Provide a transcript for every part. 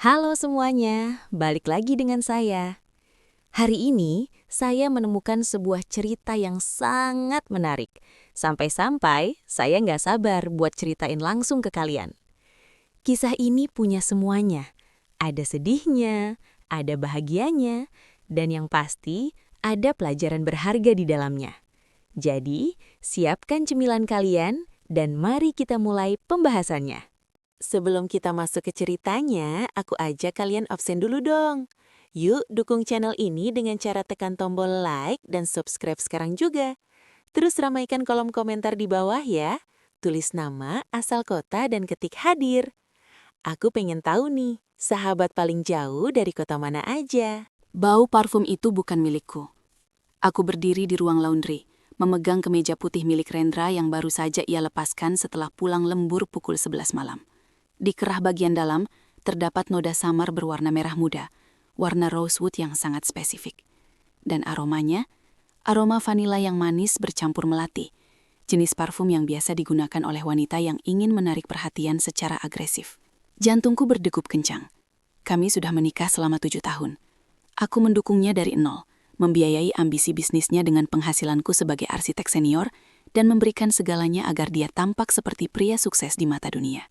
Halo semuanya, balik lagi dengan saya. Hari ini, saya menemukan sebuah cerita yang sangat menarik. Sampai-sampai, saya nggak sabar buat ceritain langsung ke kalian. Kisah ini punya semuanya. Ada sedihnya, ada bahagianya, dan yang pasti, ada pelajaran berharga di dalamnya. Jadi, siapkan cemilan kalian, dan mari kita mulai pembahasannya. Sebelum kita masuk ke ceritanya, aku ajak kalian absen dulu dong. Yuk dukung channel ini dengan cara tekan tombol like dan subscribe sekarang juga. Terus ramaikan kolom komentar di bawah ya. Tulis nama, asal kota, dan ketik hadir. Aku pengen tahu nih, sahabat paling jauh dari kota mana aja? Bau parfum itu bukan milikku. Aku berdiri di ruang laundry, memegang kemeja putih milik Rendra yang baru saja ia lepaskan setelah pulang lembur pukul 11 malam. Di kerah bagian dalam, terdapat noda samar berwarna merah muda, warna rosewood yang sangat spesifik. Dan aromanya, aroma vanila yang manis bercampur melati, jenis parfum yang biasa digunakan oleh wanita yang ingin menarik perhatian secara agresif. Jantungku berdegup kencang. Kami sudah menikah selama 7 tahun. Aku mendukungnya dari nol, membiayai ambisi bisnisnya dengan penghasilanku sebagai arsitek senior, dan memberikan segalanya agar dia tampak seperti pria sukses di mata dunia.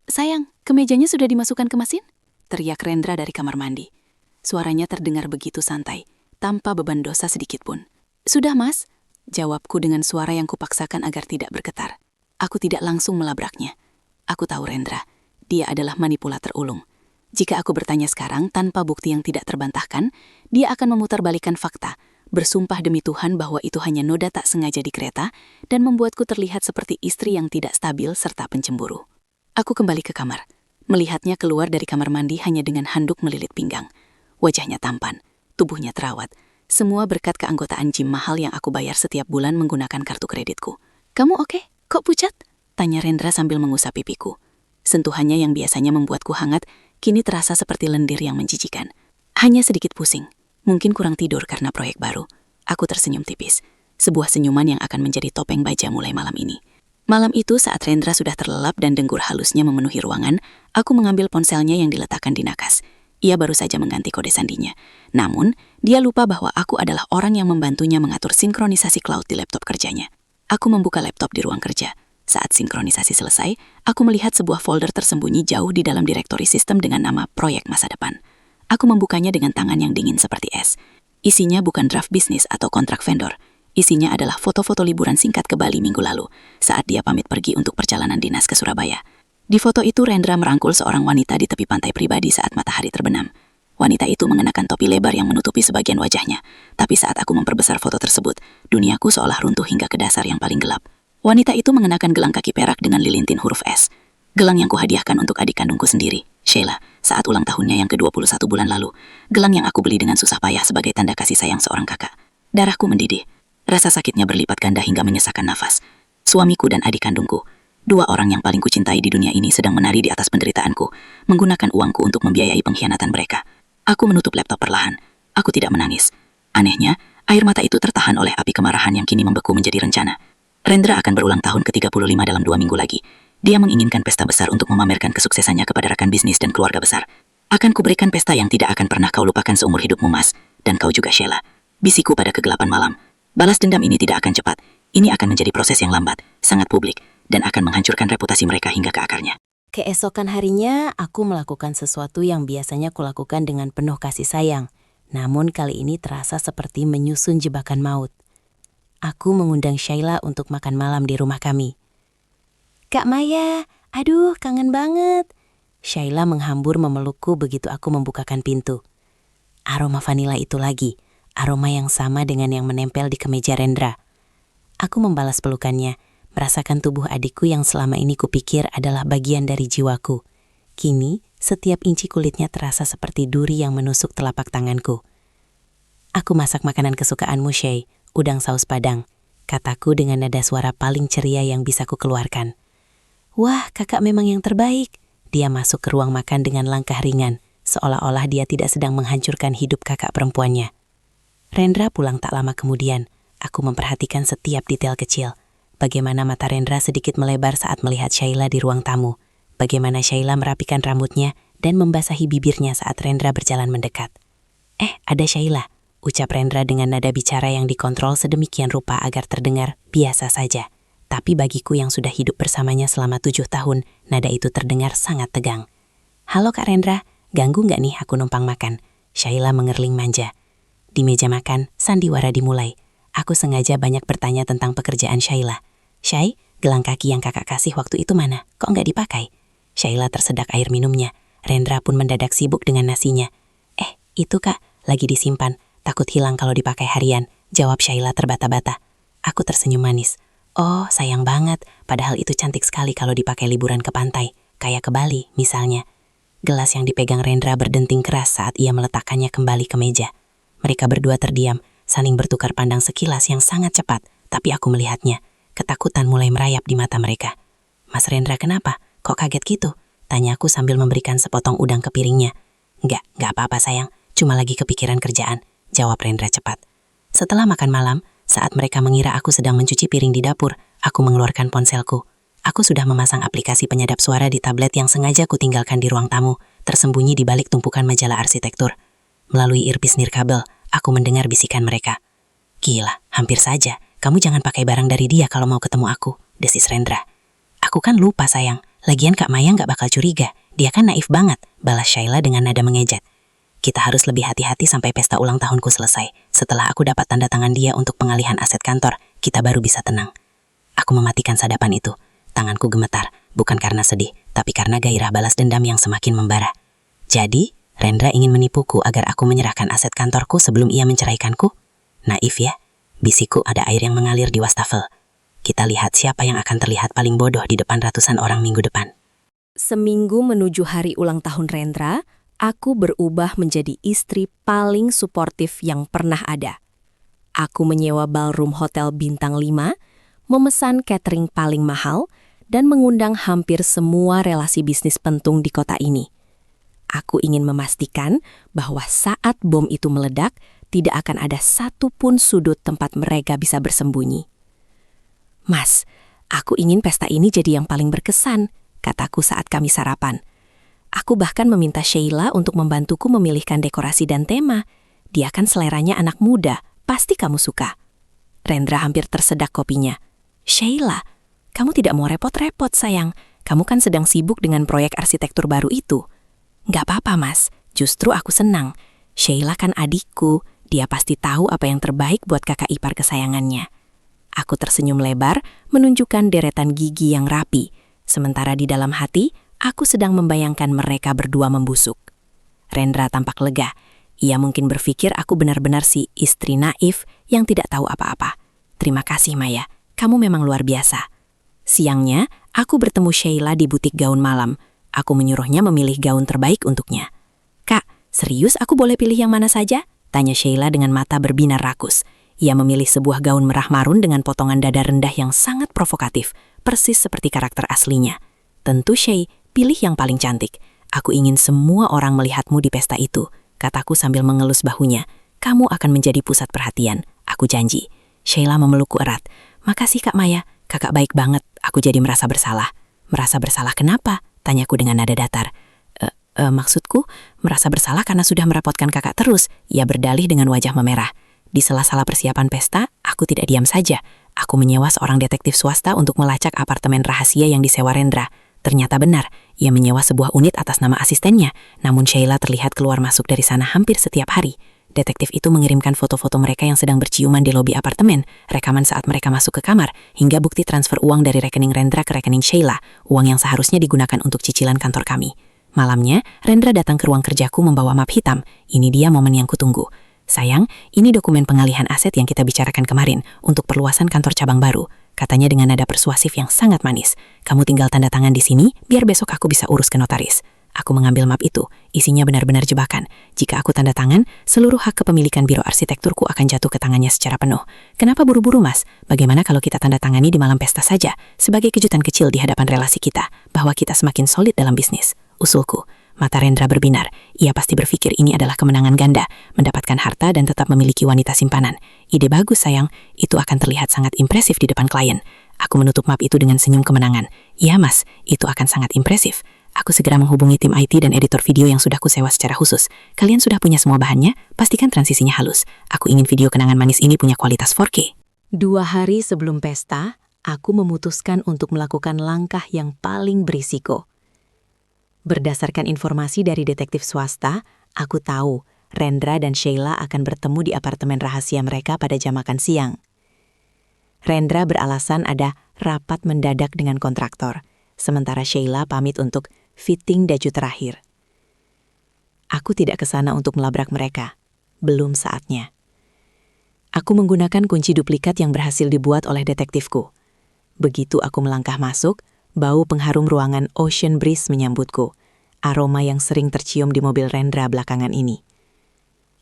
"Sayang, kemejanya sudah dimasukkan ke mesin?" teriak Rendra dari kamar mandi. Suaranya terdengar begitu santai, tanpa beban dosa sedikit pun. "Sudah, Mas," jawabku dengan suara yang kupaksakan agar tidak bergetar. Aku tidak langsung melabraknya. Aku tahu Rendra, dia adalah manipulator ulung. Jika aku bertanya sekarang tanpa bukti yang tidak terbantahkan, dia akan memutarbalikkan fakta, bersumpah demi Tuhan bahwa itu hanya noda tak sengaja di kereta, dan membuatku terlihat seperti istri yang tidak stabil serta pencemburu. Aku kembali ke kamar, melihatnya keluar dari kamar mandi hanya dengan handuk melilit pinggang. Wajahnya tampan, tubuhnya terawat, semua berkat keanggotaan gym mahal yang aku bayar setiap bulan menggunakan kartu kreditku. "Kamu oke? Kok pucat?" tanya Rendra sambil mengusap pipiku. Sentuhannya yang biasanya membuatku hangat, kini terasa seperti lendir yang menjijikan. "Hanya sedikit pusing, mungkin kurang tidur karena proyek baru." Aku tersenyum tipis, sebuah senyuman yang akan menjadi topeng baja mulai malam ini. Malam itu saat Rendra sudah terlelap dan dengkur halusnya memenuhi ruangan, aku mengambil ponselnya yang diletakkan di nakas. Ia baru saja mengganti kode sandinya. Namun, dia lupa bahwa aku adalah orang yang membantunya mengatur sinkronisasi cloud di laptop kerjanya. Aku membuka laptop di ruang kerja. Saat sinkronisasi selesai, aku melihat sebuah folder tersembunyi jauh di dalam direktori sistem dengan nama Proyek Masa Depan. Aku membukanya dengan tangan yang dingin seperti es. Isinya bukan draft bisnis atau kontrak vendor. Isinya adalah foto-foto liburan singkat ke Bali minggu lalu, saat dia pamit pergi untuk perjalanan dinas ke Surabaya. Di foto itu Rendra merangkul seorang wanita di tepi pantai pribadi saat matahari terbenam. Wanita itu mengenakan topi lebar yang menutupi sebagian wajahnya, tapi saat aku memperbesar foto tersebut, duniaku seolah runtuh hingga ke dasar yang paling gelap. Wanita itu mengenakan gelang kaki perak dengan lilintin huruf S. Gelang yang kuhadiahkan untuk adik kandungku sendiri, Sheila, saat ulang tahunnya yang ke-21 bulan lalu. Gelang yang aku beli dengan susah payah sebagai tanda kasih sayang seorang kakak. Darahku mendidih. Rasa sakitnya berlipat ganda hingga menyesakkan nafas. Suamiku dan adik kandungku, dua orang yang paling kucintai di dunia ini, sedang menari di atas penderitaanku, menggunakan uangku untuk membiayai pengkhianatan mereka. Aku menutup laptop perlahan. Aku tidak menangis. Anehnya, air mata itu tertahan oleh api kemarahan yang kini membeku menjadi rencana. Rendra akan berulang tahun ke-35 dalam 2 minggu lagi. Dia menginginkan pesta besar untuk memamerkan kesuksesannya kepada rekan bisnis dan keluarga besar. "Akan kuberikan pesta yang tidak akan pernah kau lupakan seumur hidupmu, Mas. Dan kau juga, Sheila," bisiku pada kegelapan malam. "Balas dendam ini tidak akan cepat. Ini akan menjadi proses yang lambat, sangat publik, dan akan menghancurkan reputasi mereka hingga ke akarnya." Keesokan harinya, aku melakukan sesuatu yang biasanya kulakukan dengan penuh kasih sayang. Namun kali ini terasa seperti menyusun jebakan maut. Aku mengundang Sheila untuk makan malam di rumah kami. "Kak Maya, aduh kangen banget." Sheila menghambur memelukku begitu aku membukakan pintu. Aroma vanila itu lagi, aroma yang sama dengan yang menempel di kemeja Rendra. Aku membalas pelukannya, merasakan tubuh adikku yang selama ini kupikir adalah bagian dari jiwaku. Kini, setiap inci kulitnya terasa seperti duri yang menusuk telapak tanganku. "Aku masak makanan kesukaanmu, Shay, udang saus Padang," kataku dengan nada suara paling ceria yang bisa kukeluarkan. "Wah, kakak memang yang terbaik." Dia masuk ke ruang makan dengan langkah ringan, seolah-olah dia tidak sedang menghancurkan hidup kakak perempuannya. Rendra pulang tak lama kemudian. Aku memperhatikan setiap detail kecil. Bagaimana mata Rendra sedikit melebar saat melihat Sheila di ruang tamu. Bagaimana Sheila merapikan rambutnya dan membasahi bibirnya saat Rendra berjalan mendekat. Ada Shaila, ucap Rendra dengan nada bicara yang dikontrol sedemikian rupa agar terdengar biasa saja. Tapi bagiku yang sudah hidup bersamanya selama 7 tahun, nada itu terdengar sangat tegang. Halo Kak Rendra, ganggu nggak nih aku numpang makan? Shaila mengerling manja. Di meja makan, sandiwara dimulai. Aku sengaja banyak bertanya tentang pekerjaan Shaila. Shay, gelang kaki yang kakak kasih waktu itu mana? Kok nggak dipakai? Shaila tersedak air minumnya. Rendra pun mendadak sibuk dengan nasinya. Itu Kak, lagi disimpan. Takut hilang kalau dipakai harian, jawab Shaila terbata-bata. Aku tersenyum manis. Oh, sayang banget, padahal itu cantik sekali kalau dipakai liburan ke pantai, kayak ke Bali misalnya. Gelas yang dipegang Rendra berdenting keras saat ia meletakkannya kembali ke meja. Mereka berdua terdiam, saling bertukar pandang sekilas yang sangat cepat, tapi aku melihatnya. Ketakutan mulai merayap di mata mereka. Mas Rendra kenapa? Kok kaget gitu? Tanyaku sambil memberikan sepotong udang ke piringnya. Nggak apa-apa sayang, cuma lagi kepikiran kerjaan, jawab Rendra cepat. Setelah makan malam, saat mereka mengira aku sedang mencuci piring di dapur, aku mengeluarkan ponselku. Aku sudah memasang aplikasi penyadap suara di tablet yang sengaja kutinggalkan di ruang tamu, tersembunyi di balik tumpukan majalah arsitektur. Melalui earpiece nirkabel, aku mendengar bisikan mereka. Gila, hampir saja. Kamu jangan pakai barang dari dia kalau mau ketemu aku, desis Rendra. Aku kan lupa sayang, lagian Kak Maya nggak bakal curiga. Dia kan naif banget, balas Shaila dengan nada mengejek. Kita harus lebih hati-hati sampai pesta ulang tahunku selesai. Setelah aku dapat tanda tangan dia untuk pengalihan aset kantor, kita baru bisa tenang. Aku mematikan sadapan itu. Tanganku gemetar, bukan karena sedih, tapi karena gairah balas dendam yang semakin membara. Jadi, Rendra ingin menipuku agar aku menyerahkan aset kantorku sebelum ia menceraikanku? Naif ya, bisikku ada air yang mengalir di wastafel. Kita lihat siapa yang akan terlihat paling bodoh di depan ratusan orang minggu depan. Seminggu menuju hari ulang tahun Rendra, aku berubah menjadi istri paling suportif yang pernah ada. Aku menyewa ballroom hotel bintang 5, memesan catering paling mahal, dan mengundang hampir semua relasi bisnis penting di kota ini. Aku ingin memastikan bahwa saat bom itu meledak, tidak akan ada satupun sudut tempat mereka bisa bersembunyi. Mas, aku ingin pesta ini jadi yang paling berkesan, kataku saat kami sarapan. Aku bahkan meminta Shaila untuk membantuku memilihkan dekorasi dan tema. Dia kan seleranya anak muda, pasti kamu suka. Rendra hampir tersedak kopinya. Shaila, kamu tidak mau repot-repot sayang. Kamu kan sedang sibuk dengan proyek arsitektur baru itu. Nggak apa-apa mas, justru aku senang. Shaila kan adikku, dia pasti tahu apa yang terbaik buat kakak ipar kesayangannya. Aku tersenyum lebar, menunjukkan deretan gigi yang rapi. Sementara di dalam hati, aku sedang membayangkan mereka berdua membusuk. Rendra tampak lega. Ia mungkin berpikir aku benar-benar si istri naif yang tidak tahu apa-apa. Terima kasih Maya, kamu memang luar biasa. Siangnya, aku bertemu Shaila di butik gaun malam. Aku menyuruhnya memilih gaun terbaik untuknya. Kak, serius aku boleh pilih yang mana saja? Tanya Shaila dengan mata berbinar rakus. Ia memilih sebuah gaun merah marun dengan potongan dada rendah yang sangat provokatif, persis seperti karakter aslinya. Tentu Shay, pilih yang paling cantik. Aku ingin semua orang melihatmu di pesta itu, kataku sambil mengelus bahunya. Kamu akan menjadi pusat perhatian, aku janji. Shaila memelukku erat. Makasih Kak Maya, kakak baik banget, aku jadi merasa bersalah. Merasa bersalah kenapa? Tanyaku dengan nada datar. Maksudku, merasa bersalah karena sudah merepotkan kakak terus, ia berdalih dengan wajah memerah. Di sela-sela persiapan pesta, aku tidak diam saja. Aku menyewa seorang detektif swasta untuk melacak apartemen rahasia yang disewa Rendra. Ternyata benar, ia menyewa sebuah unit atas nama asistennya, namun Shaila terlihat keluar masuk dari sana hampir setiap hari. Detektif itu mengirimkan foto-foto mereka yang sedang berciuman di lobi apartemen, rekaman saat mereka masuk ke kamar, hingga bukti transfer uang dari rekening Rendra ke rekening Shaila, uang yang seharusnya digunakan untuk cicilan kantor kami. Malamnya, Rendra datang ke ruang kerjaku membawa map hitam. Ini dia momen yang kutunggu. Sayang, ini dokumen pengalihan aset yang kita bicarakan kemarin untuk perluasan kantor cabang baru. Katanya dengan nada persuasif yang sangat manis. Kamu tinggal tanda tangan di sini, biar besok aku bisa urus ke notaris. Aku mengambil map itu, isinya benar-benar jebakan. Jika aku tanda tangan, seluruh hak kepemilikan biro arsitekturku akan jatuh ke tangannya secara penuh. Kenapa buru-buru mas? Bagaimana kalau kita tanda tangani di malam pesta saja, sebagai kejutan kecil di hadapan relasi kita, bahwa kita semakin solid dalam bisnis? Usulku. Mata Rendra berbinar. Ia pasti berpikir ini adalah kemenangan ganda, mendapatkan harta dan tetap memiliki wanita simpanan. Ide bagus sayang, itu akan terlihat sangat impresif di depan klien. Aku menutup map itu dengan senyum kemenangan. Iya mas, itu akan sangat impresif. Aku segera menghubungi tim IT dan editor video yang sudah kusewa secara khusus. Kalian sudah punya semua bahannya? Pastikan transisinya halus. Aku ingin video kenangan manis ini punya kualitas 4K. 2 hari sebelum pesta, aku memutuskan untuk melakukan langkah yang paling berisiko. Berdasarkan informasi dari detektif swasta, aku tahu Rendra dan Sheila akan bertemu di apartemen rahasia mereka pada jam makan siang. Rendra beralasan ada rapat mendadak dengan kontraktor, sementara Sheila pamit untuk fitting baju terakhir. Aku tidak ke sana untuk melabrak mereka. Belum saatnya. Aku menggunakan kunci duplikat yang berhasil dibuat oleh detektifku. Begitu aku melangkah masuk, bau pengharum ruangan Ocean Breeze menyambutku, aroma yang sering tercium di mobil Rendra belakangan ini.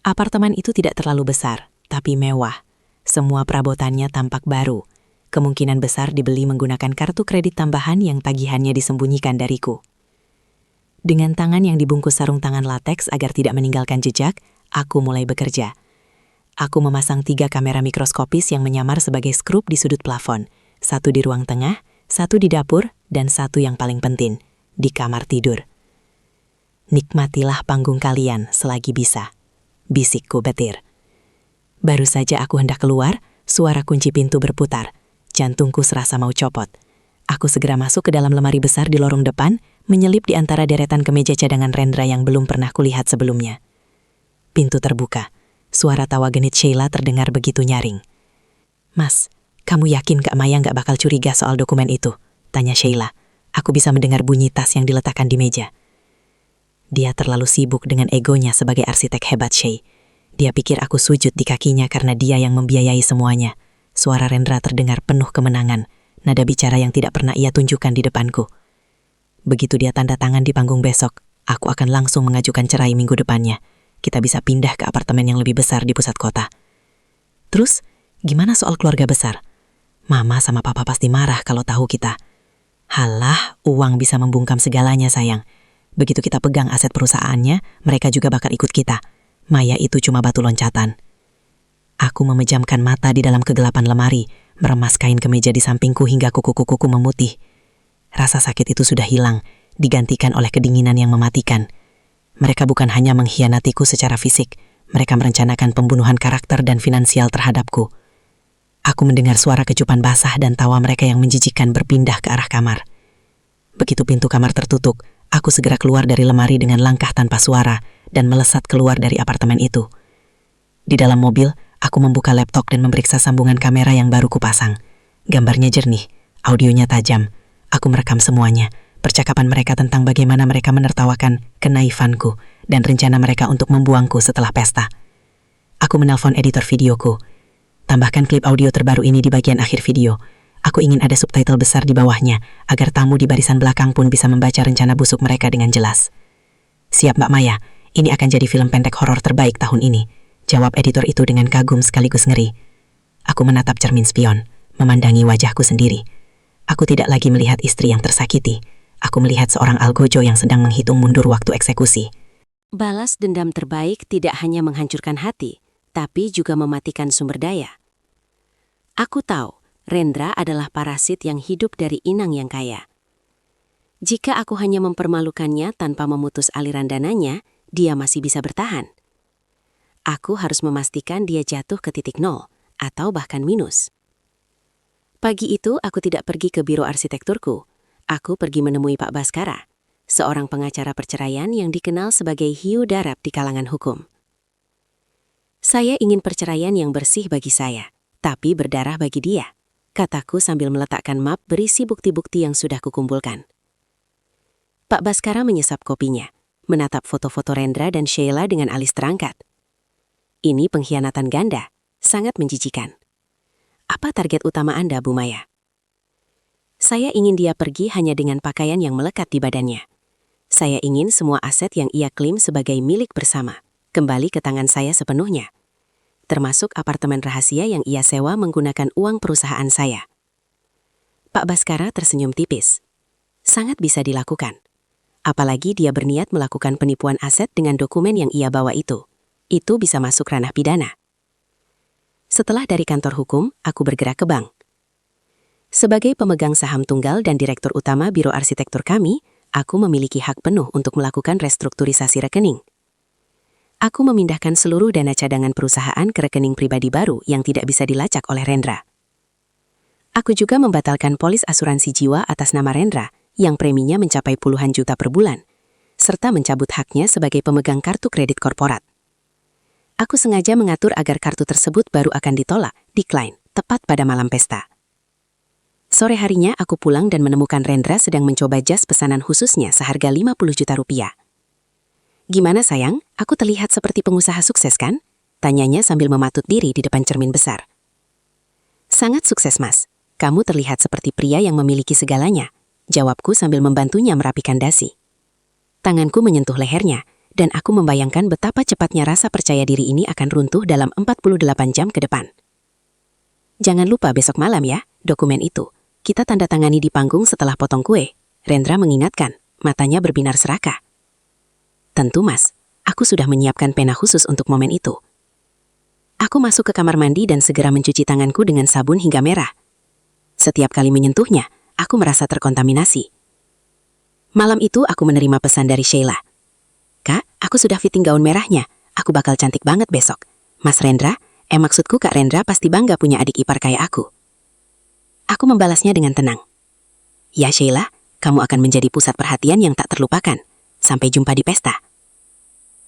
Apartemen itu tidak terlalu besar, tapi mewah. Semua perabotannya tampak baru. Kemungkinan besar dibeli menggunakan kartu kredit tambahan yang tagihannya disembunyikan dariku. Dengan tangan yang dibungkus sarung tangan lateks agar tidak meninggalkan jejak, aku mulai bekerja. Aku memasang 3 kamera mikroskopis yang menyamar sebagai skrup di sudut plafon. 1 di ruang tengah, 1 di dapur, dan 1 yang paling penting, di kamar tidur. Nikmatilah panggung kalian selagi bisa, bisikku Betir. Baru saja aku hendak keluar, suara kunci pintu berputar. Jantungku serasa mau copot. Aku segera masuk ke dalam lemari besar di lorong depan, menyelip di antara deretan kemeja cadangan Rendra yang belum pernah kulihat sebelumnya. Pintu terbuka. Suara tawa genit Sheila terdengar begitu nyaring. "Mas, kamu yakin Kak Maya nggak bakal curiga soal dokumen itu?" tanya Sheila. Aku bisa mendengar bunyi tas yang diletakkan di meja. Dia terlalu sibuk dengan egonya sebagai arsitek hebat Shay. Dia pikir aku sujud di kakinya karena dia yang membiayai semuanya. Suara Rendra terdengar penuh kemenangan, nada bicara yang tidak pernah ia tunjukkan di depanku. Begitu dia tanda tangan di panggung besok, aku akan langsung mengajukan cerai minggu depannya. Kita bisa pindah ke apartemen yang lebih besar di pusat kota. Terus, gimana soal keluarga besar? Mama sama papa pasti marah kalau tahu kita. Halah, uang bisa membungkam segalanya sayang. Begitu kita pegang aset perusahaannya, mereka juga bakal ikut kita. Maya itu cuma batu loncatan. Aku memejamkan mata di dalam kegelapan lemari, meremas kain kemeja di sampingku hingga kuku-kukuku memutih. Rasa sakit itu sudah hilang, digantikan oleh kedinginan yang mematikan. Mereka bukan hanya mengkhianatiku secara fisik, mereka merencanakan pembunuhan karakter dan finansial terhadapku. Aku mendengar suara kecupan basah dan tawa mereka yang menjijikkan berpindah ke arah kamar. Begitu pintu kamar tertutup, aku segera keluar dari lemari dengan langkah tanpa suara dan melesat keluar dari apartemen itu. Di dalam mobil, aku membuka laptop dan memeriksa sambungan kamera yang baru kupasang. Gambarnya jernih, audionya tajam. Aku merekam semuanya, percakapan mereka tentang bagaimana mereka menertawakan kenaifanku dan rencana mereka untuk membuangku setelah pesta. Aku menelpon editor videoku. Tambahkan klip audio terbaru ini di bagian akhir video. Aku ingin ada subtitle besar di bawahnya, agar tamu di barisan belakang pun bisa membaca rencana busuk mereka dengan jelas. "Siap Mbak Maya, ini akan jadi film pendek horor terbaik tahun ini," jawab editor itu dengan kagum sekaligus ngeri. Aku menatap cermin spion, memandangi wajahku sendiri. Aku tidak lagi melihat istri yang tersakiti. Aku melihat seorang algojo yang sedang menghitung mundur waktu eksekusi. Balas dendam terbaik tidak hanya menghancurkan hati, tapi juga mematikan sumber daya. Aku tahu, Rendra adalah parasit yang hidup dari inang yang kaya. Jika aku hanya mempermalukannya tanpa memutus aliran dananya, dia masih bisa bertahan. Aku harus memastikan dia jatuh ke titik nol, atau bahkan minus. Pagi itu aku tidak pergi ke biro arsitekturku. Aku pergi menemui Pak Baskara, seorang pengacara perceraian yang dikenal sebagai hiu darab di kalangan hukum. "Saya ingin perceraian yang bersih bagi saya, tapi berdarah bagi dia," kataku sambil meletakkan map berisi bukti-bukti yang sudah kukumpulkan. Pak Baskara menyesap kopinya, menatap foto-foto Rendra dan Sheila dengan alis terangkat. "Ini pengkhianatan ganda, sangat menjijikan. Apa target utama Anda, Bu Maya?" "Saya ingin dia pergi hanya dengan pakaian yang melekat di badannya. Saya ingin semua aset yang ia klaim sebagai milik bersama kembali ke tangan saya sepenuhnya, termasuk apartemen rahasia yang ia sewa menggunakan uang perusahaan saya." Pak Baskara tersenyum tipis. Sangat bisa dilakukan. Apalagi dia berniat melakukan penipuan aset dengan dokumen yang ia bawa itu. Itu bisa masuk ranah pidana. Setelah dari kantor hukum, aku bergerak ke bank. Sebagai pemegang saham tunggal dan direktur utama biro arsitektur kami, aku memiliki hak penuh untuk melakukan restrukturisasi rekening. Aku memindahkan seluruh dana cadangan perusahaan ke rekening pribadi baru yang tidak bisa dilacak oleh Rendra. Aku juga membatalkan polis asuransi jiwa atas nama Rendra yang preminya mencapai puluhan juta per bulan, serta mencabut haknya sebagai pemegang kartu kredit korporat. Aku sengaja mengatur agar kartu tersebut baru akan ditolak, decline, tepat pada malam pesta. Sore harinya aku pulang dan menemukan Rendra sedang mencoba jas pesanan khususnya seharga 50 juta rupiah. "Gimana sayang, aku terlihat seperti pengusaha sukses kan?" tanyanya sambil mematut diri di depan cermin besar. "Sangat sukses mas, kamu terlihat seperti pria yang memiliki segalanya," jawabku sambil membantunya merapikan dasi. Tanganku menyentuh lehernya, dan aku membayangkan betapa cepatnya rasa percaya diri ini akan runtuh dalam 48 jam ke depan. "Jangan lupa besok malam ya, dokumen itu. Kita tanda tangani di panggung setelah potong kue," Rendra mengingatkan, matanya berbinar serakah. "Tentu mas, aku sudah menyiapkan pena khusus untuk momen itu." Aku masuk ke kamar mandi dan segera mencuci tanganku dengan sabun hingga merah. Setiap kali menyentuhnya, aku merasa terkontaminasi. Malam itu aku menerima pesan dari Sheila. "Kak, aku sudah fitting gaun merahnya. Aku bakal cantik banget besok. Mas Rendra, maksudku Kak Rendra pasti bangga punya adik ipar kayak aku." Aku membalasnya dengan tenang. "Ya Sheila, kamu akan menjadi pusat perhatian yang tak terlupakan. Sampai jumpa di pesta."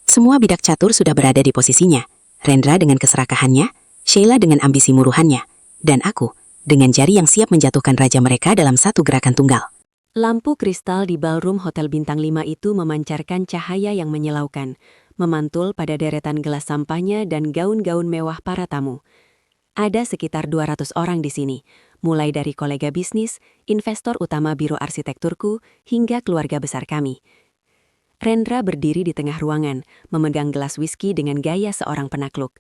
Semua bidak catur sudah berada di posisinya. Rendra dengan keserakahannya, Sheila dengan ambisi muruhannya, dan aku dengan jari yang siap menjatuhkan raja mereka dalam satu gerakan tunggal. Lampu kristal di ballroom Hotel Bintang 5 itu memancarkan cahaya yang menyilaukan, memantul pada deretan gelas sampahnya dan gaun-gaun mewah para tamu. Ada sekitar 200 orang di sini, mulai dari kolega bisnis, investor utama biro arsitekturku, hingga keluarga besar kami. Rendra berdiri di tengah ruangan, memegang gelas whisky dengan gaya seorang penakluk.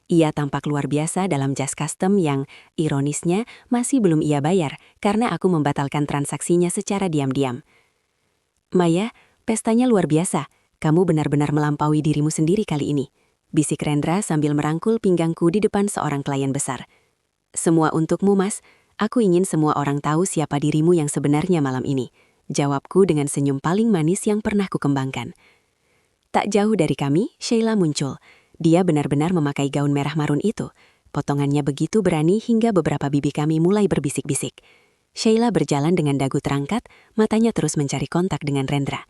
Ia tampak luar biasa dalam jas custom yang, ironisnya, masih belum ia bayar karena aku membatalkan transaksinya secara diam-diam. "Maya, pestanya luar biasa. Kamu benar-benar melampaui dirimu sendiri kali ini," bisik Rendra sambil merangkul pinggangku di depan seorang klien besar. "Semua untukmu, Mas. Aku ingin semua orang tahu siapa dirimu yang sebenarnya malam ini," jawabku dengan senyum paling manis yang pernah kukembangkan. Tak jauh dari kami, Sheila muncul. Dia benar-benar memakai gaun merah marun itu. Potongannya begitu berani hingga beberapa bibi kami mulai berbisik-bisik. Sheila berjalan dengan dagu terangkat, matanya terus mencari kontak dengan Rendra.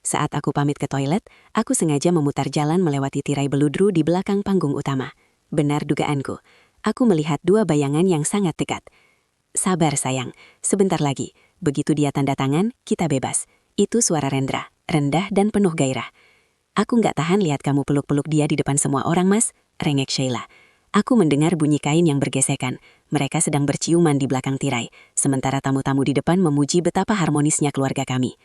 Saat aku pamit ke toilet, aku sengaja memutar jalan melewati tirai beludru di belakang panggung utama. Benar dugaanku. Aku melihat dua bayangan yang sangat dekat. "Sabar sayang, sebentar lagi. Begitu dia tanda tangan, kita bebas." Itu suara Rendra, rendah dan penuh gairah. "Aku nggak tahan lihat kamu peluk-peluk dia di depan semua orang mas," rengek Sheila. Aku mendengar bunyi kain yang bergesekan. Mereka sedang berciuman di belakang tirai, sementara tamu-tamu di depan memuji betapa harmonisnya keluarga kami.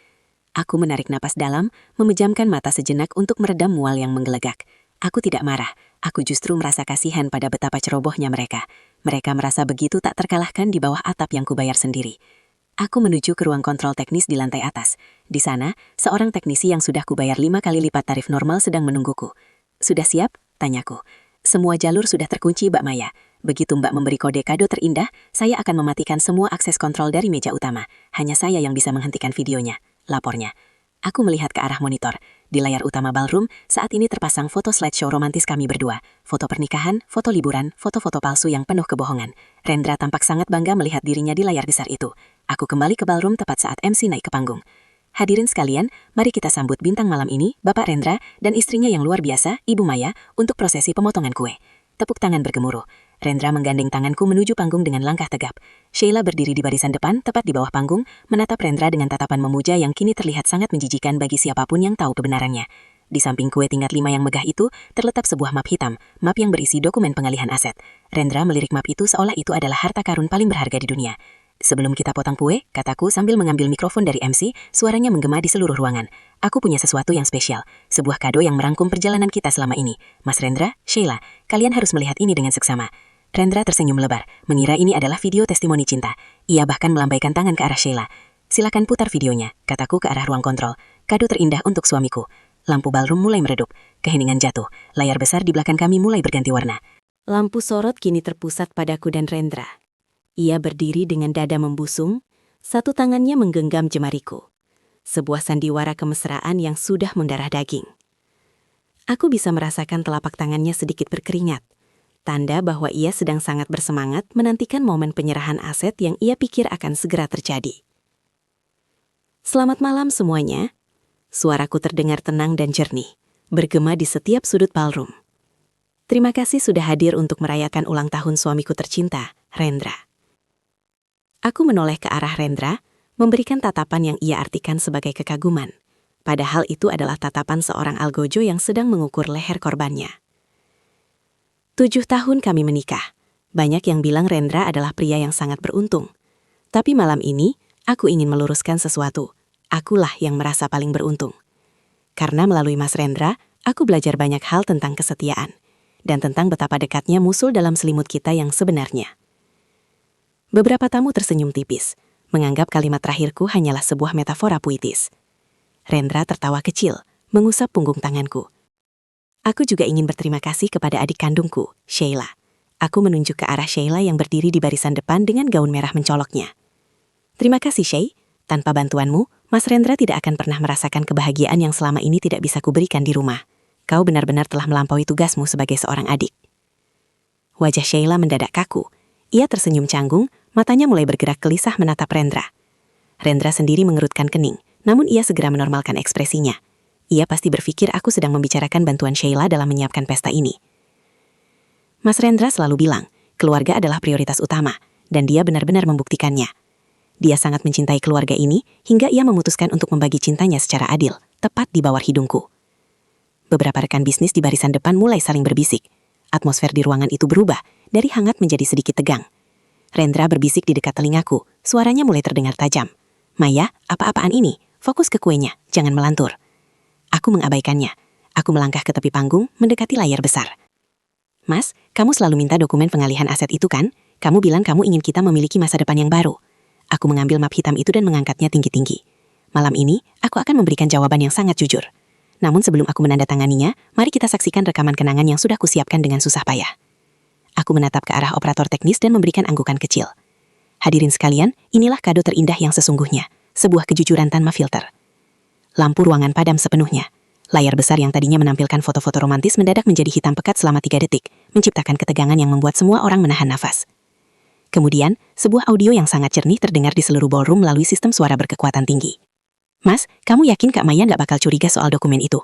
Aku menarik napas dalam, memejamkan mata sejenak untuk meredam mual yang menggelegak. Aku tidak marah, aku justru merasa kasihan pada betapa cerobohnya mereka. Mereka merasa begitu tak terkalahkan di bawah atap yang kubayar sendiri. Aku menuju ke ruang kontrol teknis di lantai atas. Di sana, seorang teknisi yang sudah kubayar 5 kali lipat tarif normal sedang menungguku. "Sudah siap?" tanyaku. "Semua jalur sudah terkunci, Mbak Maya. Begitu Mbak memberi kado terindah, saya akan mematikan semua akses kontrol dari meja utama. Hanya saya yang bisa menghentikan videonya," lapornya. Aku melihat ke arah monitor. Di layar utama ballroom, saat ini terpasang foto slideshow romantis kami berdua. Foto pernikahan, foto liburan, foto-foto palsu yang penuh kebohongan. Rendra tampak sangat bangga melihat dirinya di layar besar itu. Aku kembali ke ballroom tepat saat MC naik ke panggung. "Hadirin sekalian, mari kita sambut bintang malam ini, Bapak Rendra, dan istrinya yang luar biasa, Ibu Maya, untuk prosesi pemotongan kue." Tepuk tangan bergemuruh. Rendra menggandeng tanganku menuju panggung dengan langkah tegap. Sheila berdiri di barisan depan, tepat di bawah panggung, menatap Rendra dengan tatapan memuja yang kini terlihat sangat menjijikan bagi siapapun yang tahu kebenarannya. Di samping kue tingkat 5 yang megah itu, terletak sebuah map hitam, map yang berisi dokumen pengalihan aset. Rendra melirik map itu seolah itu adalah harta karun paling berharga di dunia. "Sebelum kita potong kue," kataku sambil mengambil mikrofon dari MC, suaranya menggema di seluruh ruangan. "Aku punya sesuatu yang spesial, sebuah kado yang merangkum perjalanan kita selama ini. Mas Rendra, Sheila, kalian harus melihat ini dengan seksama." Rendra tersenyum lebar, mengira ini adalah video testimoni cinta. Ia bahkan melambaikan tangan ke arah Sheila. "Silakan putar videonya," kataku ke arah ruang kontrol. "Kado terindah untuk suamiku." Lampu ballroom mulai meredup, keheningan jatuh, layar besar di belakang kami mulai berganti warna. Lampu sorot kini terpusat padaku dan Rendra. Ia berdiri dengan dada membusung, satu tangannya menggenggam jemariku. sebuah sandiwara kemesraan yang sudah mendarah daging. Aku bisa merasakan telapak tangannya sedikit berkeringat, tanda bahwa ia sedang sangat bersemangat menantikan momen penyerahan aset yang ia pikir akan segera terjadi. Selamat malam semuanya. Suaraku terdengar tenang dan jernih, bergema di setiap sudut ballroom. Terima kasih sudah hadir untuk merayakan ulang tahun suamiku tercinta, Rendra. Aku menoleh ke arah Rendra, memberikan tatapan yang ia artikan sebagai kekaguman. Padahal itu adalah tatapan seorang algojo yang sedang mengukur leher korbannya. 7 tahun kami menikah. Banyak yang bilang Rendra adalah pria yang sangat beruntung. Tapi malam ini, aku ingin meluruskan sesuatu. Akulah yang merasa paling beruntung. Karena melalui Mas Rendra, aku belajar banyak hal tentang kesetiaan. Dan tentang betapa dekatnya musul dalam selimut kita yang sebenarnya. Beberapa tamu tersenyum tipis, menganggap kalimat terakhirku hanyalah sebuah metafora puitis. Rendra tertawa kecil, mengusap punggung tanganku. Aku juga ingin berterima kasih kepada adik kandungku, Sheila. Aku menunjuk ke arah Sheila yang berdiri di barisan depan dengan gaun merah mencoloknya. Terima kasih, Shay. Tanpa bantuanmu, Mas Rendra tidak akan pernah merasakan kebahagiaan yang selama ini tidak bisa kuberikan di rumah. Kau benar-benar telah melampaui tugasmu sebagai seorang adik. Wajah Sheila mendadak kaku. Ia tersenyum canggung, matanya mulai bergerak gelisah menatap Rendra. Rendra sendiri mengerutkan kening, namun ia segera menormalkan ekspresinya. Ia pasti berpikir aku sedang membicarakan bantuan Sheila dalam menyiapkan pesta ini. Mas Rendra selalu bilang, keluarga adalah prioritas utama, dan dia benar-benar membuktikannya. Dia sangat mencintai keluarga ini, hingga ia memutuskan untuk membagi cintanya secara adil, tepat di bawah hidungku. Beberapa rekan bisnis di barisan depan mulai saling berbisik. Atmosfer di ruangan itu berubah, dari hangat menjadi sedikit tegang. Rendra berbisik di dekat telingaku, suaranya mulai terdengar tajam. Maya, apa-apaan ini? Fokus ke kuenya, jangan melantur. Aku mengabaikannya. Aku melangkah ke tepi panggung, mendekati layar besar. Mas, kamu selalu minta dokumen pengalihan aset itu kan? Kamu bilang kamu ingin kita memiliki masa depan yang baru. Aku mengambil map hitam itu dan mengangkatnya tinggi-tinggi. Malam ini, aku akan memberikan jawaban yang sangat jujur. Namun sebelum aku menandatanganinya, mari kita saksikan rekaman kenangan yang sudah kusiapkan dengan susah payah. Aku menatap ke arah operator teknis dan memberikan anggukan kecil. Hadirin sekalian, inilah kado terindah yang sesungguhnya, sebuah kejujuran tanpa filter. Lampu ruangan padam sepenuhnya. Layar besar yang tadinya menampilkan foto-foto romantis mendadak menjadi hitam pekat selama 3 detik, menciptakan ketegangan yang membuat semua orang menahan nafas. Kemudian, sebuah audio yang sangat jernih terdengar di seluruh ballroom melalui sistem suara berkekuatan tinggi. Mas, kamu yakin Kak Maya nggak bakal curiga soal dokumen itu?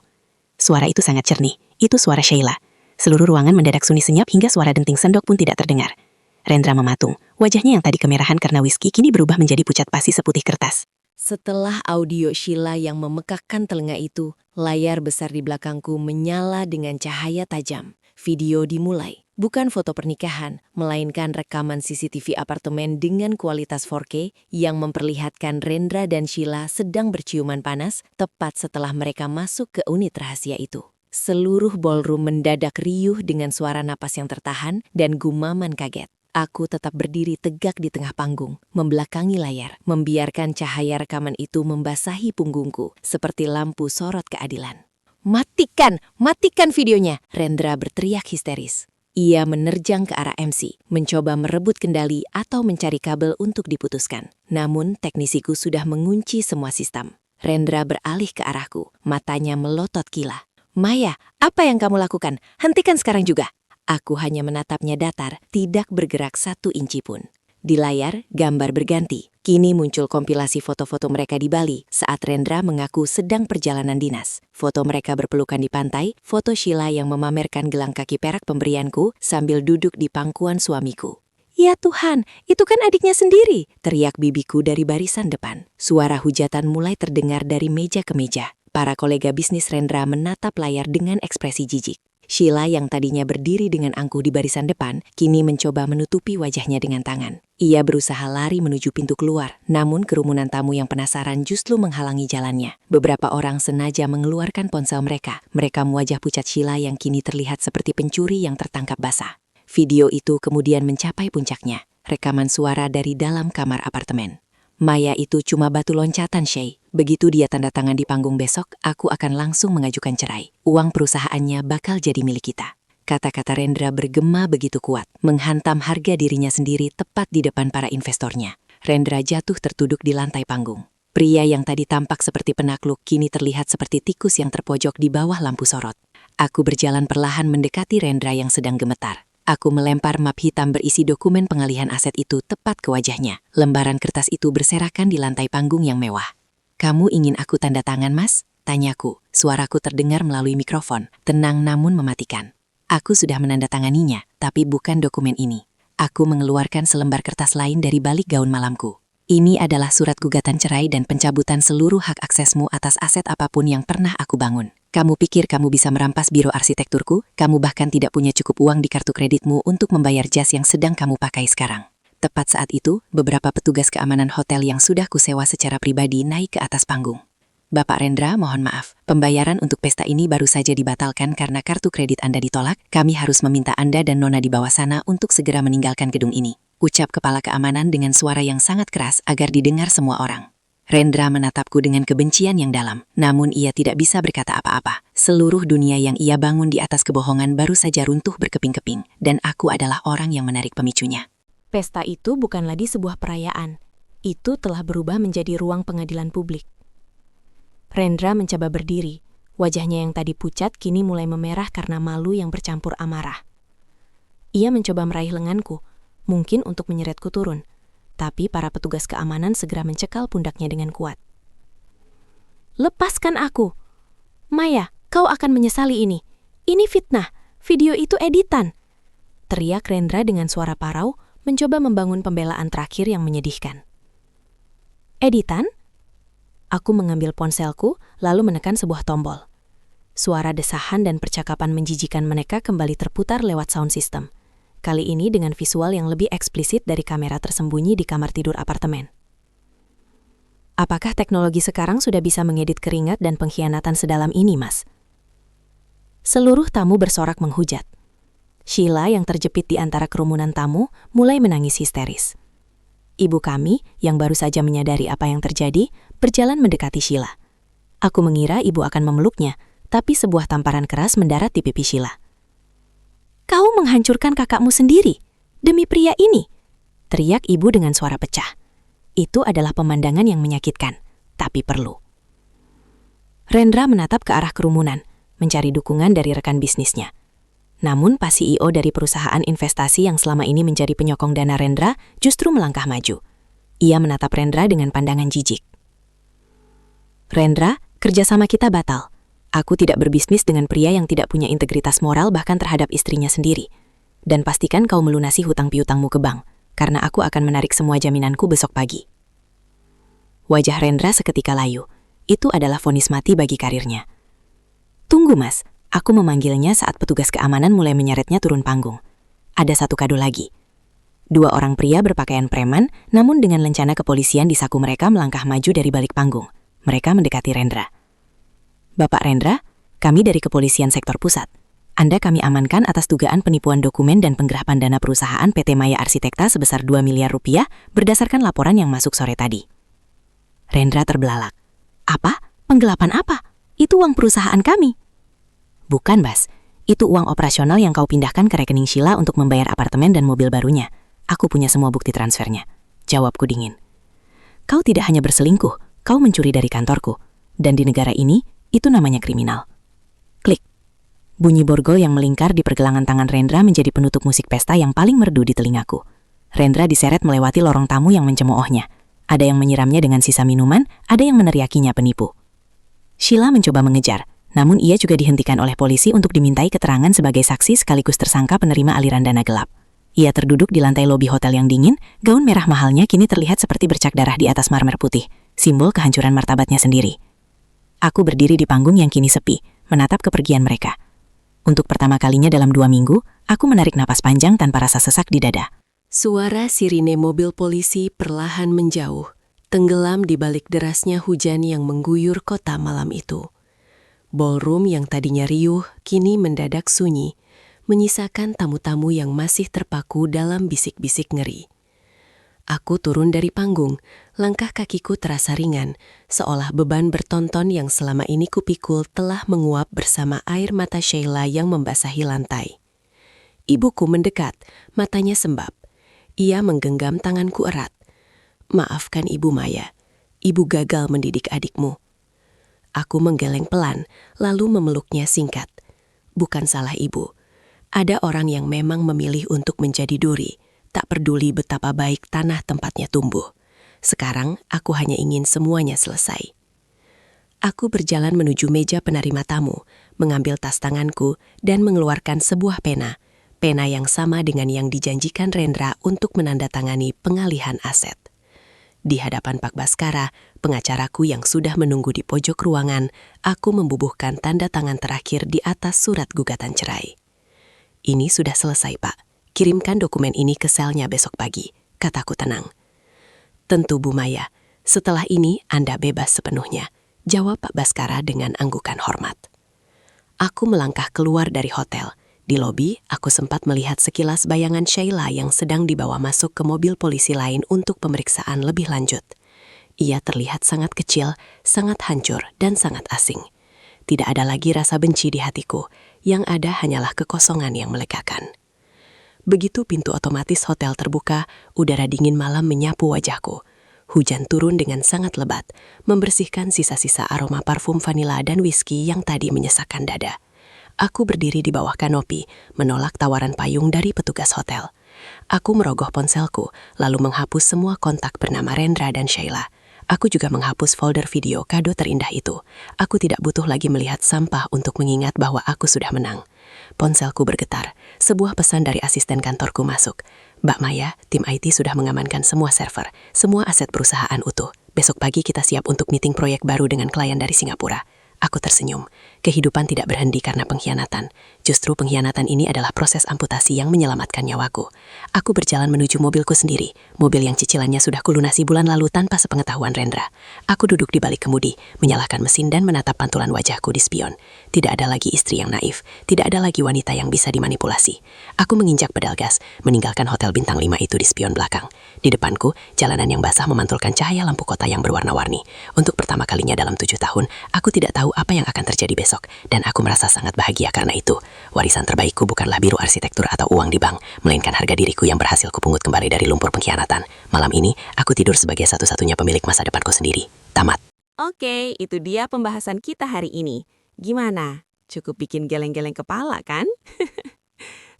Suara itu sangat jernih, itu suara Sheila. Seluruh ruangan mendadak sunyi senyap hingga suara denting sendok pun tidak terdengar. Rendra mematung, wajahnya yang tadi kemerahan karena whisky kini berubah menjadi pucat pasi seputih kertas. Setelah audio Sheila yang memekakkan telinga itu, layar besar di belakangku menyala dengan cahaya tajam. Video dimulai. Bukan foto pernikahan, melainkan rekaman CCTV apartemen dengan kualitas 4K yang memperlihatkan Rendra dan Sheila sedang berciuman panas tepat setelah mereka masuk ke unit rahasia itu. Seluruh ballroom mendadak riuh dengan suara napas yang tertahan dan gumaman kaget. Aku tetap berdiri tegak di tengah panggung, membelakangi layar, membiarkan cahaya rekaman itu membasahi punggungku seperti lampu sorot keadilan. Matikan videonya, Rendra berteriak histeris. Ia menerjang ke arah MC, mencoba merebut kendali atau mencari kabel untuk diputuskan. Namun, teknisiku sudah mengunci semua sistem. Rendra beralih ke arahku, matanya melotot gila. Maya, apa yang kamu lakukan? Hentikan sekarang juga. Aku hanya menatapnya datar, tidak bergerak 1 inci pun. Di layar, gambar berganti. Kini muncul kompilasi foto-foto mereka di Bali saat Rendra mengaku sedang perjalanan dinas. Foto mereka berpelukan di pantai, foto Sheila yang memamerkan gelang kaki perak pemberianku sambil duduk di pangkuan suamiku. Ya Tuhan, itu kan adiknya sendiri, teriak bibiku dari barisan depan. Suara hujatan mulai terdengar dari meja ke meja. Para kolega bisnis Rendra menatap layar dengan ekspresi jijik. Sheila yang tadinya berdiri dengan angkuh di barisan depan, kini mencoba menutupi wajahnya dengan tangan. Ia berusaha lari menuju pintu keluar, namun kerumunan tamu yang penasaran justru menghalangi jalannya. Beberapa orang sengaja mengeluarkan ponsel mereka, merekam wajah pucat Sheila yang kini terlihat seperti pencuri yang tertangkap basah. Video itu kemudian mencapai puncaknya, rekaman suara dari dalam kamar apartemen. Maya itu cuma batu loncatan, Shay. Begitu dia tanda tangan di panggung besok, aku akan langsung mengajukan cerai. Uang perusahaannya bakal jadi milik kita. Kata-kata Rendra bergema begitu kuat, menghantam harga dirinya sendiri tepat di depan para investornya. Rendra jatuh tertuduk di lantai panggung. Pria yang tadi tampak seperti penakluk kini terlihat seperti tikus yang terpojok di bawah lampu sorot. Aku berjalan perlahan mendekati Rendra yang sedang gemetar. Aku melempar map hitam berisi dokumen pengalihan aset itu tepat ke wajahnya. Lembaran kertas itu berserakan di lantai panggung yang mewah. "Kamu ingin aku tanda tangan, Mas?" tanyaku. Suaraku terdengar melalui mikrofon, tenang namun mematikan. Aku sudah menandatanganinya, tapi bukan dokumen ini. Aku mengeluarkan selembar kertas lain dari balik gaun malamku. "Ini adalah surat gugatan cerai dan pencabutan seluruh hak aksesmu atas aset apapun yang pernah aku bangun. Kamu pikir kamu bisa merampas biro arsitekturku? Kamu bahkan tidak punya cukup uang di kartu kreditmu untuk membayar jas yang sedang kamu pakai sekarang." Tepat saat itu, beberapa petugas keamanan hotel yang sudah kusewa secara pribadi naik ke atas panggung. "Bapak Rendra, mohon maaf. Pembayaran untuk pesta ini baru saja dibatalkan karena kartu kredit Anda ditolak. Kami harus meminta Anda dan Nona di bawah sana untuk segera meninggalkan gedung ini," ucap kepala keamanan dengan suara yang sangat keras agar didengar semua orang. Rendra menatapku dengan kebencian yang dalam, namun ia tidak bisa berkata apa-apa. Seluruh dunia yang ia bangun di atas kebohongan baru saja runtuh berkeping-keping, dan aku adalah orang yang menarik pemicunya. Pesta itu bukan lagi sebuah perayaan. Itu telah berubah menjadi ruang pengadilan publik. Rendra mencoba berdiri. Wajahnya yang tadi pucat kini mulai memerah karena malu yang bercampur amarah. Ia mencoba meraih lenganku, mungkin untuk menyeretku turun. Tapi para petugas keamanan segera mencekal pundaknya dengan kuat. "Lepaskan aku! Maya, kau akan menyesali ini. Ini fitnah. Video itu editan!" teriak Rendra dengan suara parau, mencoba membangun pembelaan terakhir yang menyedihkan. "Editan?" Aku mengambil ponselku, lalu menekan sebuah tombol. Suara desahan dan percakapan menjijikan mereka kembali terputar lewat sound system. Kali ini dengan visual yang lebih eksplisit dari kamera tersembunyi di kamar tidur apartemen. "Apakah teknologi sekarang sudah bisa mengedit keringat dan pengkhianatan sedalam ini, Mas?" Seluruh tamu bersorak menghujat. Sheila yang terjepit di antara kerumunan tamu mulai menangis histeris. Ibu kami, yang baru saja menyadari apa yang terjadi, berjalan mendekati Sheila. Aku mengira ibu akan memeluknya, tapi sebuah tamparan keras mendarat di pipi Sheila. "Kau menghancurkan kakakmu sendiri, demi pria ini!" teriak ibu dengan suara pecah. Itu adalah pemandangan yang menyakitkan, tapi perlu. Rendra menatap ke arah kerumunan, mencari dukungan dari rekan bisnisnya. Namun pas CEO dari perusahaan investasi yang selama ini menjadi penyokong dana Rendra justru melangkah maju. Ia menatap Rendra dengan pandangan jijik. "Rendra, kerjasama kita batal. Aku tidak berbisnis dengan pria yang tidak punya integritas moral bahkan terhadap istrinya sendiri. Dan pastikan kau melunasi hutang piutangmu ke bank, karena aku akan menarik semua jaminanku besok pagi." Wajah Rendra seketika layu. Itu adalah vonis mati bagi karirnya. "Tunggu, Mas." Aku memanggilnya saat petugas keamanan mulai menyeretnya turun panggung. Ada satu kado lagi. 2 orang pria berpakaian preman, namun dengan lencana kepolisian di saku mereka melangkah maju dari balik panggung. Mereka mendekati Rendra. "Bapak Rendra, kami dari kepolisian sektor pusat. Anda kami amankan atas dugaan penipuan dokumen dan penggelapan dana perusahaan PT Maya Arsitekta sebesar 2 miliar rupiah berdasarkan laporan yang masuk sore tadi." Rendra terbelalak. "Apa? Penggelapan apa? Itu uang perusahaan kami." "Bukan, Bas. Itu uang operasional yang kau pindahkan ke rekening Sheila untuk membayar apartemen dan mobil barunya. Aku punya semua bukti transfernya," jawabku dingin. "Kau tidak hanya berselingkuh, kau mencuri dari kantorku. Dan di negara ini, itu namanya kriminal." Klik. Bunyi borgol yang melingkar di pergelangan tangan Rendra menjadi penutup musik pesta yang paling merdu di telingaku. Rendra diseret melewati lorong tamu yang mencemoohnya. Ada yang menyiramnya dengan sisa minuman, ada yang meneriakinya penipu. Sheila mencoba mengejar. Namun ia juga dihentikan oleh polisi untuk dimintai keterangan sebagai saksi sekaligus tersangka penerima aliran dana gelap. Ia terduduk di lantai lobi hotel yang dingin, gaun merah mahalnya kini terlihat seperti bercak darah di atas marmer putih, simbol kehancuran martabatnya sendiri. Aku berdiri di panggung yang kini sepi, menatap kepergian mereka. Untuk pertama kalinya dalam 2 minggu, aku menarik napas panjang tanpa rasa sesak di dada. Suara sirine mobil polisi perlahan menjauh, tenggelam di balik derasnya hujan yang mengguyur kota malam itu. Ballroom yang tadinya riuh kini mendadak sunyi, menyisakan tamu-tamu yang masih terpaku dalam bisik-bisik ngeri. Aku turun dari panggung, langkah kakiku terasa ringan, seolah beban bertonton yang selama ini kupikul telah menguap bersama air mata Sheila yang membasahi lantai. Ibuku mendekat, matanya sembab. Ia menggenggam tanganku erat. "Maafkan Ibu Maya. ibu gagal mendidik adikmu. Aku menggeleng pelan, lalu memeluknya singkat. Bukan salah ibu. Ada orang yang memang memilih untuk menjadi duri, tak peduli betapa baik tanah tempatnya tumbuh. Sekarang, aku hanya ingin semuanya selesai. Aku berjalan menuju meja penerima tamu, mengambil tas tanganku, dan mengeluarkan sebuah pena. Pena yang sama dengan yang dijanjikan Rendra untuk menandatangani pengalihan aset. Di hadapan Pak Baskara, pengacaraku yang sudah menunggu di pojok ruangan, aku membubuhkan tanda tangan terakhir di atas surat gugatan cerai. Ini sudah selesai, Pak. Kirimkan dokumen ini ke selnya besok pagi, kataku tenang. Tentu, Bu Maya. Setelah ini, Anda bebas sepenuhnya, jawab Pak Baskara dengan anggukan hormat. Aku melangkah keluar dari hotel. Di lobi, aku sempat melihat sekilas bayangan Sheila yang sedang dibawa masuk ke mobil polisi lain untuk pemeriksaan lebih lanjut. Ia terlihat sangat kecil, sangat hancur, dan sangat asing. Tidak ada lagi rasa benci di hatiku, yang ada hanyalah kekosongan yang melegakan. Begitu pintu otomatis hotel terbuka, udara dingin malam menyapu wajahku. Hujan turun dengan sangat lebat, membersihkan sisa-sisa aroma parfum vanila dan whisky yang tadi menyesakkan dada. Aku berdiri di bawah kanopi, menolak tawaran payung dari petugas hotel. Aku merogoh ponselku, lalu menghapus semua kontak bernama Rendra dan Sheila. Aku juga menghapus folder video kado terindah itu. Aku tidak butuh lagi melihat sampah untuk mengingat bahwa aku sudah menang. Ponselku bergetar. Sebuah pesan dari asisten kantorku masuk. Mbak Maya, tim IT sudah mengamankan semua server, semua aset perusahaan utuh. Besok pagi kita siap untuk meeting proyek baru dengan klien dari Singapura. Aku tersenyum. Kehidupan tidak berhenti karena pengkhianatan. Justru pengkhianatan ini adalah proses amputasi yang menyelamatkan nyawaku. Aku berjalan menuju mobilku sendiri, mobil yang cicilannya sudah kulunasi bulan lalu tanpa sepengetahuan Rendra. Aku duduk di balik kemudi, menyalakan mesin dan menatap pantulan wajahku di spion. Tidak ada lagi istri yang naif, tidak ada lagi wanita yang bisa dimanipulasi. Aku menginjak pedal gas, meninggalkan hotel bintang 5 itu di spion belakang. Di depanku, jalanan yang basah memantulkan cahaya lampu kota yang berwarna-warni. Untuk pertama kalinya dalam 7 tahun, aku tidak tahu apa yang akan terjadi besok, dan aku merasa sangat bahagia karena itu. Warisan terbaikku bukanlah biru arsitektur atau uang di bank, melainkan harga diriku yang berhasil kupungut kembali dari lumpur pengkhianatan. Malam ini, aku tidur sebagai satu-satunya pemilik masa depanku sendiri. Tamat. Oke, itu dia pembahasan kita hari ini. Gimana? Cukup bikin geleng-geleng kepala, kan?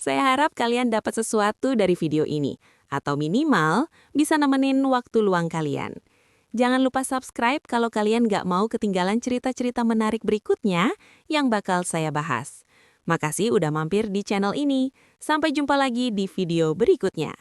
Saya harap kalian dapat sesuatu dari video ini, atau minimal bisa nemenin waktu luang kalian. Jangan lupa subscribe kalau kalian nggak mau ketinggalan cerita-cerita menarik berikutnya yang bakal saya bahas. Makasih udah mampir di channel ini. Sampai jumpa lagi di video berikutnya.